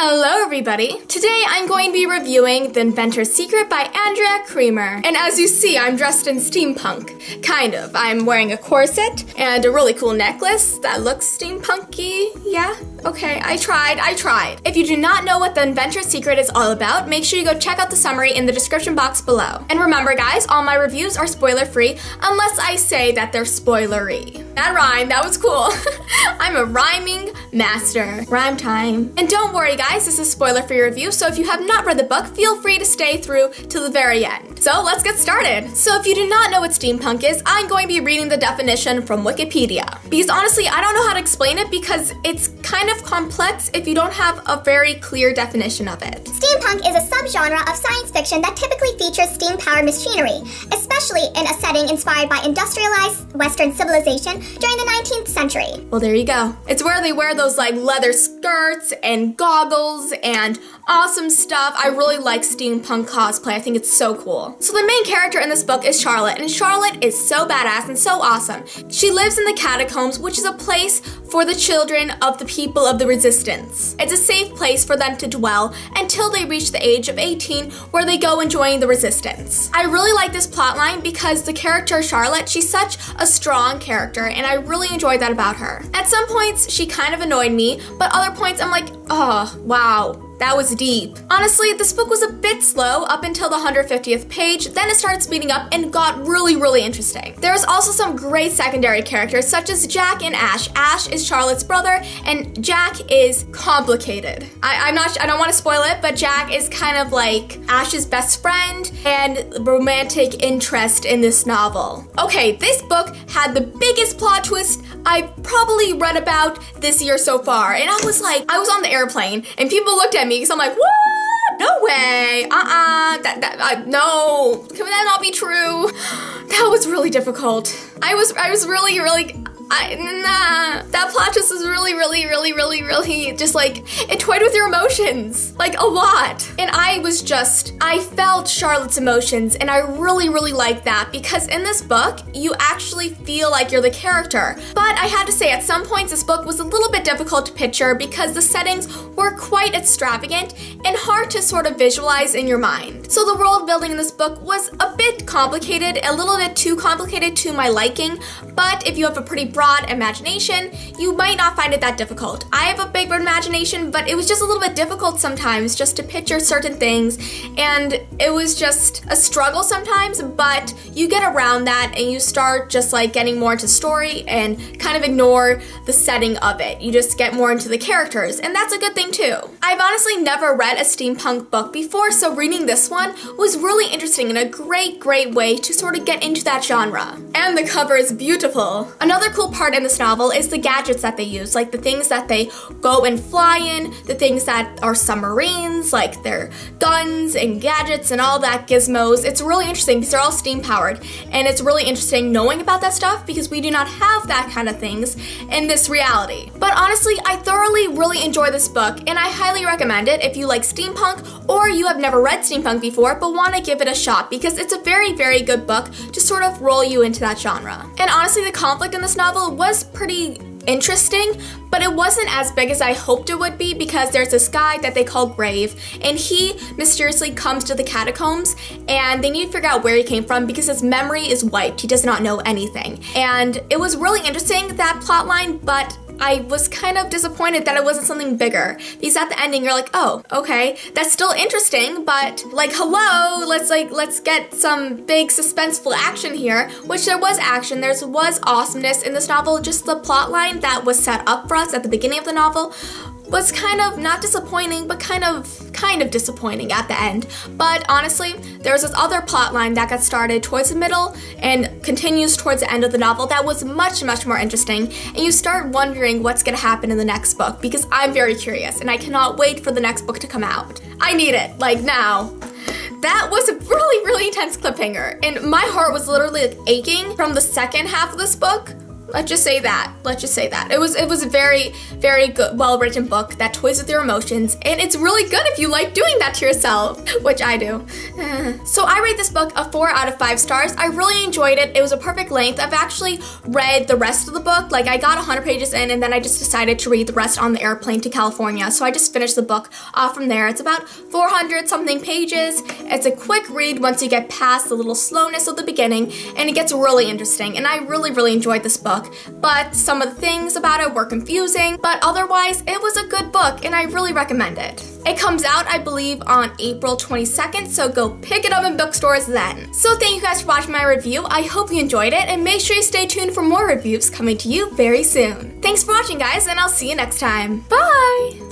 Hello everybody! Today I'm going to be reviewing The Inventor's Secret by Andrea Cremer. And as you see, I'm dressed in steampunk. Kind of. I'm wearing a corset and a really cool necklace that looks steampunky. Yeah, okay, I tried. If you do not know what The Inventor's Secret is all about, make sure you go check out the summary in the description box below. And remember guys, all my reviews are spoiler free unless I say that they're spoilery. That rhymed, that was cool. I'm a rhyming master. Rhyme time. And don't worry guys, this is spoiler-free review, so if you have not read the book, feel free to stay through to the very end. So let's get started. So if you do not know what steampunk is, I'm going to be reading the definition from Wikipedia. Because honestly, I don't know how to explain it because it's kind of complex if you don't have a very clear definition of it. Steampunk is a subgenre of science fiction that typically features steam-powered machinery, especially in a setting inspired by industrialized Western civilization during the 19th century. Well, there you go. It's where they wear those like leather skirts and goggles and awesome stuff. I really like steampunk cosplay. I think it's so cool. So the main character in this book is Charlotte, and Charlotte is so badass and so awesome. She lives in the catacombs, which is a place for the children of the people of the resistance. It's a safe place for them to dwell until they reach the age of 18, where they go and join the resistance. I really like this plotline because the character Charlotte, she's such a strong character, and I really enjoyed that about her. At some points, she kind of annoyed me, but other points I'm like, oh, wow. That was deep. Honestly, this book was a bit slow up until the 150th page, then it started speeding up and got really interesting. There was also some great secondary characters such as Jack and Ash. Ash is Charlotte's brother and Jack is complicated. I don't want to spoil it, but Jack is kind of like Ash's best friend and romantic interest in this novel. Okay, this book had the biggest plot twist I've probably read about this year so far, and I was on the airplane and people looked at me because I'm like, what? No way. No. Can that not be true? That was really difficult. I was really that plot twist was really just like, it toyed with your emotions, like a lot. And I felt Charlotte's emotions, and I really liked that because in this book, you actually feel like you're the character. But I had to say, at some points, this book was a little bit difficult to picture because the settings were quite extravagant and hard to sort of visualize in your mind. So the world building in this book was a bit complicated, a little bit too complicated to my liking, but if you have a pretty broad imagination, you might not find it that difficult. I have a big imagination, but it was just a little bit difficult sometimes just to picture certain things, and it was just a struggle sometimes, but you get around that and you start just like getting more into story and kind of ignore the setting of it. You just get more into the characters, and that's a good thing too. I've honestly never read a steampunk book before, so reading this one was really interesting and a great way to sort of get into that genre. And the cover is beautiful. Another cool part in this novel is the gadgets that they use, like the things that they go and fly in, the things that are submarines, like their guns and gadgets and all that gizmos. It's really interesting because they're all steam powered, and it's really interesting knowing about that stuff because we do not have that kind of things in this reality. But honestly, I thoroughly really enjoy this book, and I highly recommend it if you like steampunk or you have never read steampunk before but want to give it a shot because it's a very good book to sort of roll you into that genre. And honestly, the conflict in this novel was pretty interesting, but it wasn't as big as I hoped it would be because there's this guy that they call Grave, and he mysteriously comes to the catacombs and they need to figure out where he came from because his memory is wiped. He does not know anything. And it was really interesting, that plot line, but I was kind of disappointed that it wasn't something bigger because at the ending you're like, oh, okay, that's still interesting, but like, hello, let's get some big suspenseful action here, which there was action, there was awesomeness in this novel. Just the plot line that was set up for us at the beginning of the novel was kind of not disappointing, but kind of disappointing at the end. But honestly, there was this other plot line that got started towards the middle and continues towards the end of the novel that was much more interesting, and you start wondering what's gonna happen in the next book because I'm very curious and I cannot wait for the next book to come out. I need it, like now. That was a really intense cliffhanger, and my heart was literally like aching from the second half of this book Let's just say that. It was a very, very good, well-written book that toys with your emotions, and it's really good if you like doing that to yourself, which I do. So I rate this book a 4 out of 5 stars. I really enjoyed it. It was a perfect length. I've actually read the rest of the book. Like, I got 100 pages in, and then I just decided to read the rest on the airplane to California. So I just finished the book off from there. It's about 400 something pages. It's a quick read once you get past the little slowness of the beginning, and it gets really interesting. And I really, really enjoyed this book. But some of the things about it were confusing, but otherwise it was a good book, and I really recommend it. It comes out, I believe, on April 22nd, so go pick it up in bookstores then. So thank you guys for watching my review. I hope you enjoyed it, and make sure you stay tuned for more reviews coming to you very soon. Thanks for watching, guys, and I'll see you next time. Bye!